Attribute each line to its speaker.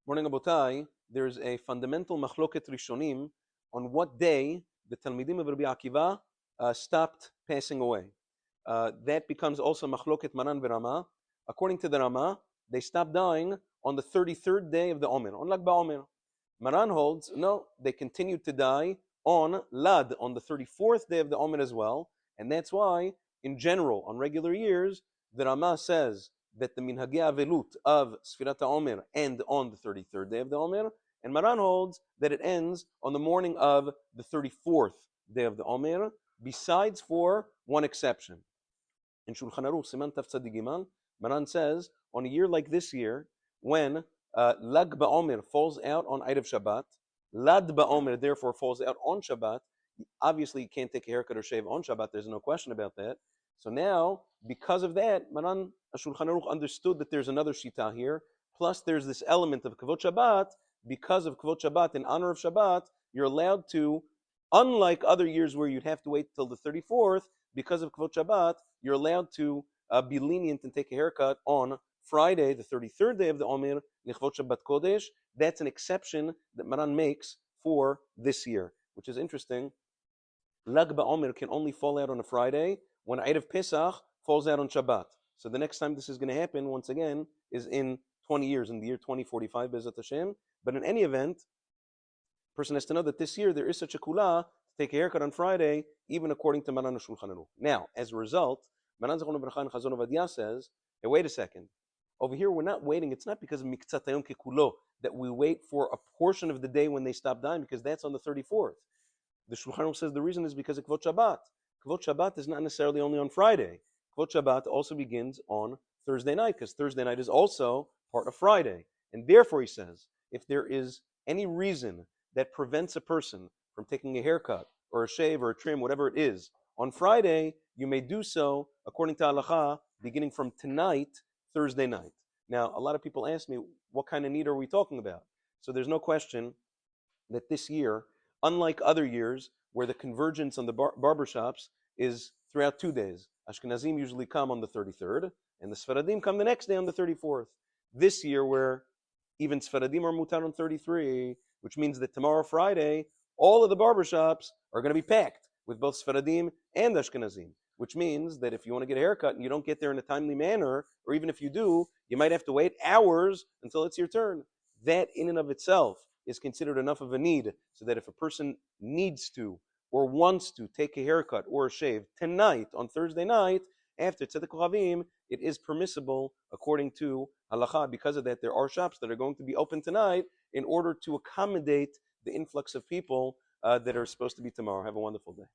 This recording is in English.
Speaker 1: Morning, Abotai. There's a fundamental machloket rishonim on what day the Talmidim of Rabbi Akiva stopped passing away. That becomes also machloket Maran v'Rama. According to the Rama, they stopped dying on the 33rd day of the Omer, on Baomer. Maran holds, no, they continued to die on Lad, on the 34th day of the Omer as well, and that's why, in general, on regular years, the Rama says that the minhagei avelut of Sfirat HaOmer end on the 33rd day of the Omer, and Maran holds that it ends on the morning of the 34th day of the Omer, besides for one exception. In Shulchan Aruch, Siman Taf Tzadi Gimal, Maran says, on a year like this year, when Lag Baomer falls out on Erev Shabbat, Lad Baomer therefore falls out on Shabbat, obviously you can't take a haircut or shave on Shabbat, there's no question about that. So now, because of that, Maran Shulchan Aruch understood that there's another shita here, plus there's this element of Kavod Shabbat. Because of Kavod Shabbat, in honor of Shabbat, you're allowed to, unlike other years where you'd have to wait till the 34th, because of Kavod Shabbat, you're allowed to be lenient and take a haircut on Friday, the 33rd day of the Omer, Nechvot Shabbat Kodesh. That's an exception that Maran makes for this year, which is interesting. Lag BaOmer can only fall out on a Friday when Erev Pesach falls out on Shabbat. So the next time this is going to happen, once again, is in 20 years, in the year 2045, Bezat Hashem. But in any event, a person has to know that this year there is such a kula to take a haircut on Friday, even according to Maran Shulchan Aruch. Now, as a result, Maran Zechron Bracha and Chazon Ovadia says, hey, wait a second. Over here, we're not waiting. It's not because of Miktzat Hayom Kekulo that we wait for a portion of the day when they stop dying, because that's on the 34th. The Shulchan Aruch says the reason is because of Kvot Shabbat. Kvot Shabbat is not necessarily only on Friday. Kvot Shabbat also begins on Thursday night, because Thursday night is also part of Friday. And therefore, he says, if there is any reason that prevents a person from taking a haircut or a shave or a trim, whatever it is, on Friday, you may do so, according to Halacha, beginning from tonight, Thursday night. Now, a lot of people ask me, what kind of need are we talking about? So there's no question that this year, unlike other years, where the convergence on the barbershops is throughout 2 days. Ashkenazim usually come on the 33rd, and the Sfaradim come the next day on the 34th. This year, where even Sfaradim are mutar on 33, which means that tomorrow, Friday, all of the barbershops are going to be packed with both Sfaradim and Ashkenazim, which means that if you want to get a haircut and you don't get there in a timely manner, or even if you do, you might have to wait hours until it's your turn. That in and of itself is considered enough of a need, so that if a person needs to or wants to take a haircut or a shave tonight on Thursday night, after Tzedek Chavim, it is permissible according to Halacha. Because of that, there are shops that are going to be open tonight in order to accommodate the influx of people that are supposed to be tomorrow. Have a wonderful day.